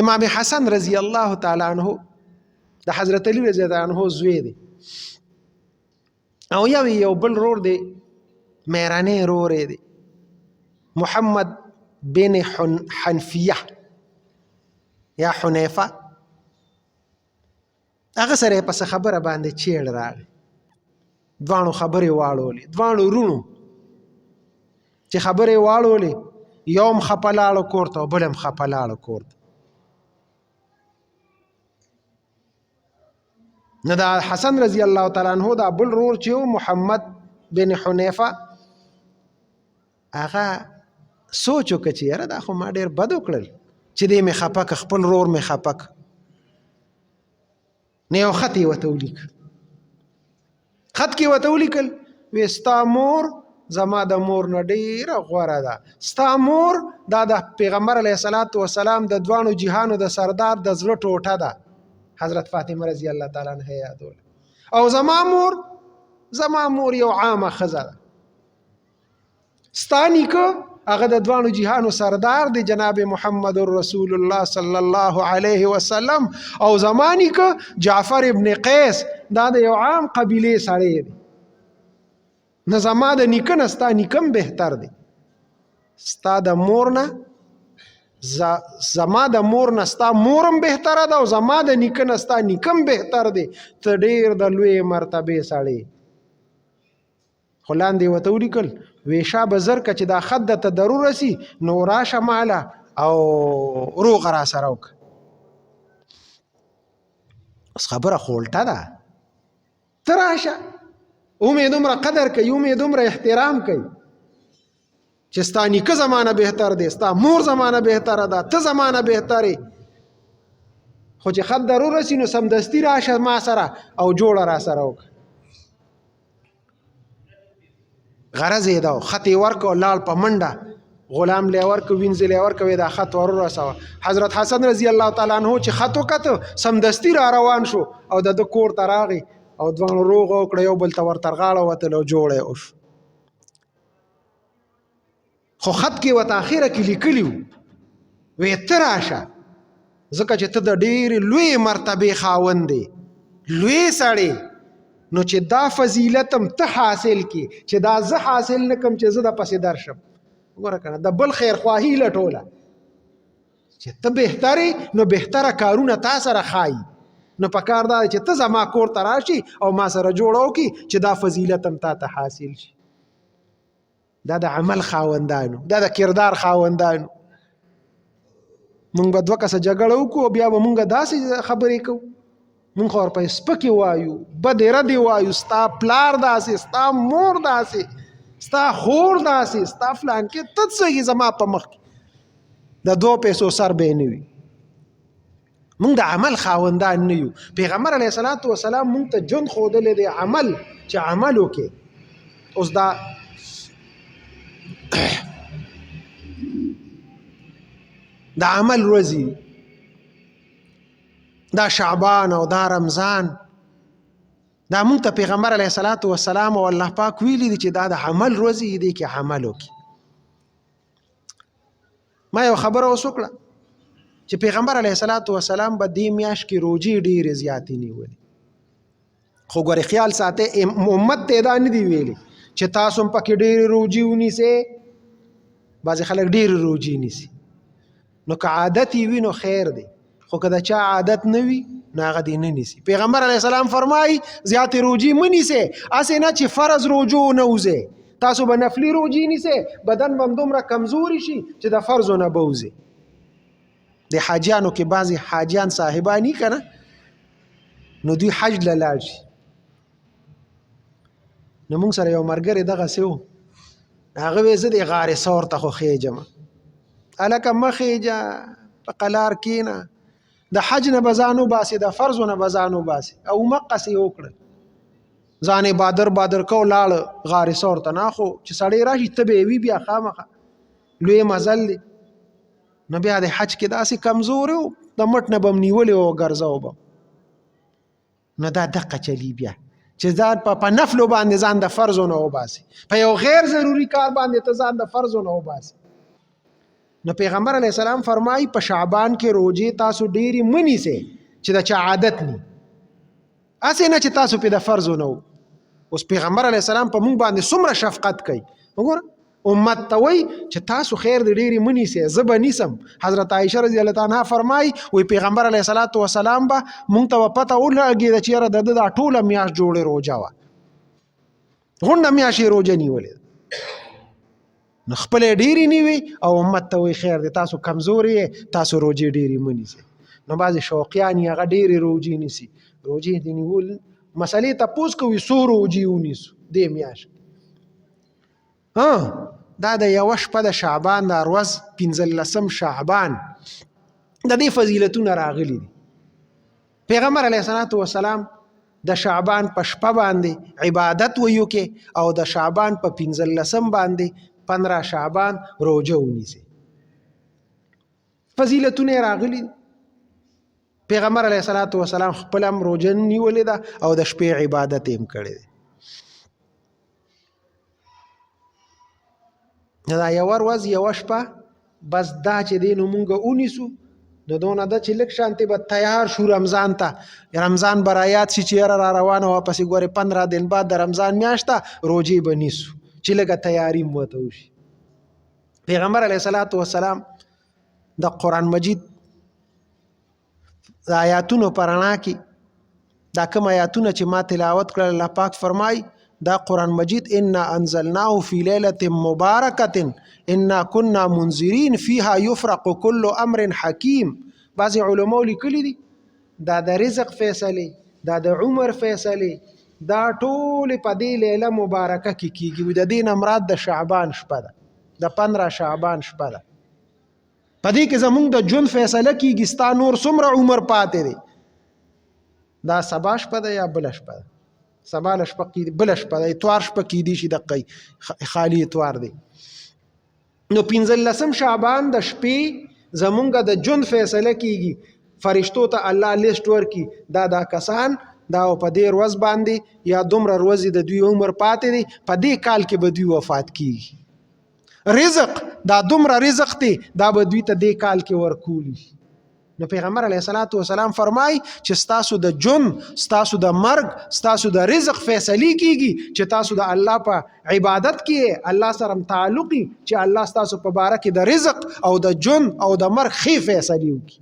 امام حسن رضی الله تعالی عنہ د حضرت علی رضی الله عنه زوی دی او یو بل رور دی میرانه رور دی محمد بن حنفیه یا حنیفه هغه سره پس خبره باندې چیړ راغی دوانو خبرې واړولې دوانو رونو چې خبرې واړولې یوم خپلاړو کورته او بل هم خپلاړو کورته نو دا حسن رضی الله تعالی عنہ دا بل رور چې محمد بن حنیفه هغه سوچ وکړ چې یاره دا خو ما ډېر بد وکړل چې دې مې خپه که خپل رور مې خپه که نه یو خط یې ورته ولیک خط کې ورته ولیکل وی ستا مور زما د مور نه ډېره غوره ده ستا مور دا د پیغمبر علیه الصلاة وسلام د دوانو جهانو د سردار د زړه ټوټه ده حضرت فاطمه رضی الله تعالی عنها یادول او زما مور یو عامه ښځه ده ستا نیکه هغه د دوانو جهانو سردار دی جناب محمد رسول الله صلی الله علیه وسلم او زما نیکه جعفر ابن قیس دا د یو عام قبیله سړی دی نه زما د نیکه نه ستا نیکم بهتر دی ستا د مور نه زما د مور نه ستا مورم بهتره ده او زما د نیکه نه ستا نیکم بهتر دی ته ډېر د لوی مرتبې سړی خو لاندې ورته ولیکل ویشا به زر که چې دا خط درته ضرور رسي نو راشه ماله او روغه را سره وکړه اوس خبره خو الټه ده ته راشه اومې دومره قدر کوي اومې دومره احترام کوي چې ستا نیکه زمانه بهتر دی ستا مور زمانه بهتره ده ته زمانه بهترې خو چې خط ضرور رسي نو سمدستي راشه ما سره او جوړه را سره وکړه غرض یې دا خط یې ورکړ او لاړ په منډه غلام لی ورکړ وینځې لی ورکړ وی دا خط ور ورسوه حضرت حسن رضی الله تعالی عنه چې خط وکته سمدستي را روان شو او د ده کور ته راغی او دوانو روغه وکړه یو بل ته ورته غاړه وتل او جوړه یې وشو خو خط کې ورته اخره کې لیکلي وو وی ته راشه ځکه چې ته د ډېرې لویې مرتبې خاوند دی لوی سړی نو چې دا فضیلتم ته حاصل کی چې دا زه حاصل نکم چې زه د پسې درشم وګوره کنه د بل خیر خواهی لټوله چې ته بهترې نو بهتره کارونه تا سره ښایي نو پکار دا چې ته زما کور ته راشي او ما سره جوړه وکړي چې دا فضیلتم تا ته حاصل شي دا د عمل خاوندانو دا د کردار خاوندانو مونږ به دوه کسه جګړه وکړو بیا به مونږ داسې خبرې کوو مونږ خو ورپسې سپکې وایو بدې ردې وایو ستا پلار داسې ستا مور داسې ستا خور داسې ستا فلان کې ته څه زما په مخ کې د دوه پیسو سر به یې نه وي مونږ د عمل خاوندان نه یو پیغمبر علیه الصلاة وسلام مونږ ته ژوند ښودلی دی عمل چې عمل وکړې اوس دا د عمل ورځې دا شعبان او دا رمضان دا مونږ ته پیغمبر علیه الصلاة وسلام او الله پاک ویلي دي چې دا د عمل ورځې دي کې عمل وکړي ما یو خبره اوس وکړه چې پیغمبر علیه الصلاة وسلام به دې میاشت کې روجې ډېرې زیاتې نیولې خو ګورې خیال ساتئ امت ته دا نه دي ویلي چې تاسو هم پکې ډېرې روجې ونیسئ بعضې خلک ډېرې روجې نیسي نو که عادت یې وي نو خیر دی خو که د چا عادت نه وي نو هغه دې نه نیسي پیغمبر علیه السلام فرمایي زیاتې روجې مه نیسئ هسې نه چې فرض روجو نه وځئ تاسو به نفلي روجې نیسئ بدن به هم دومره کمزوري شي چې د فرضو نه به وځئ د حاجیانو کې بعضې حاجیان صاحبان که نه نو دوی حج له لاړ شي نو موږ سره یو ملګری دغسې و هغه وی زه د غارې سور ته خو خیجم هلکه مه خیجه په قلار کښېنه د حج نه به ځان وباسې د فرضو نه به ځان وباسې او مقصې یې وکړل ځان یې بادر کو لاړه غارې سور ته نه خو چې سړی راشي ته به یې وي بیا خامخا لوی مزل دی نو بیا د حج کې داسې کمزوري و د مټ نه به م نیولې و ګرځو به نو دا دقه چلی بیا چې ځان په نفلو باندې ځان د فرضو نه وباسي په یو غیر ضروري کار باندې ته ځان د فرضو نه وباسي نو پیغمبر علیه السلام فرمایي په شعبان کې روزې تاسو ډېرې منیسئ چې د چا عادت ني، هسې نه چې تاسو پې د فرضو نه. اوس پیغمبر علیه السلام په موږ باندې څومره شفقت کوي. وګوره امت ته وایي چې تاسو خیر د ډېرې منیسئ، زه به نیسم. حضرت عایشه رضی الله عنها فرمایي وایي پیغمبر علیه الصلاة وسلام به موږ ته به پته ولګېده چې یاره د ده دا ټوله میاشت جوړې روژه وه، غونډه میاشت یې روژه نیولې. نو خپل ډېرې نیوي او امت ته وایي خیر دی تاسو کمزوري یې، تاسو روژې ډېرې منیسئ. نو بعضې شوقیان یې هغه ډېرې روژې نیسي. روژې دې نیول مسلې تپوس کوي څو روژې ونیسو دې میاشت. دا د یوه شپه د شعبان دا ورځ 15 شعبان د دې فضیلتونه راغلي دي. پیغمبر علیه الصلاة وسلام د شعبان په شپه باندې عبادت وکړي او د شعبان په 15 باندې 15 شعبان روژه ونیسي. فضیلتونه راغلي دي. پیغمبر علیه الصلاة وسلام خپل هم روژه نیولې ده او د شپې عبادت یې هم کړی دی. دا یوه ورځ یوه شپه بس دا چې دی نو مونږ ونیسو نو دونه ده چې لږ شانتې به تیار شو رمضان ته. رمضان به رایاد شي چې یاره را روانه واپسې ګورې 15 دن بعد د رمضان میاشت ته روژې به نیسو چې لږه تیاري م ورته وشي. پیغمبر علیه الصلاة وسلام د قرآن مجید د آیاتونو په رڼا کې دا کوم آیاتونه چې ما تلاوت کړل الله پاک فرمایي دا قرآن مجید انا انزلناه فی لیلة مبارکة انا کنا منذرین فیها یفرق کل امر حکیم. بعضې علماء لیکلي دي دا د رزق فیصلې، دا د عمر فیصلې، دا ټولې په دې لیله مبارکه کې کیږي. د دې نه مراد د شعبان شپه ده، د 15 شعبان شپه ده. په دې کې زمونږ د ژوند فیصله کیږي ستا نور څومره عمر پاتې دی. دا سبا شپه ده یا بله شپه ده، سبا له شپه کې بله شپه ده، اتوار شپه کیدی شي دقه خالی اتوار دی. نو 15 شعبان د شپې زمونږ د ژوند فیصله کیږي. فرشتو ته الله لیست ورکي دا کسان دا په دې ورځ باندې یا دومره ورځې د دوی عمر پاتې دی، په دې کال کې به دوی وفات کیږي. رزق دا دومره رزق دی دا به دوی ته دې کال کې ورکولی. نو پیغمبر علیه الصلاة وسلام فرمای چې ستاسو د ژوند، ستاسو د مرګ، ستاسو د رزق فیصلې کیږي چې تاسو د الله په عبادت کې الله سره تعلقي، چې الله ستاسو په باره کې د رزق او د ژوند او د مرګ ښې فیصلې وکړي.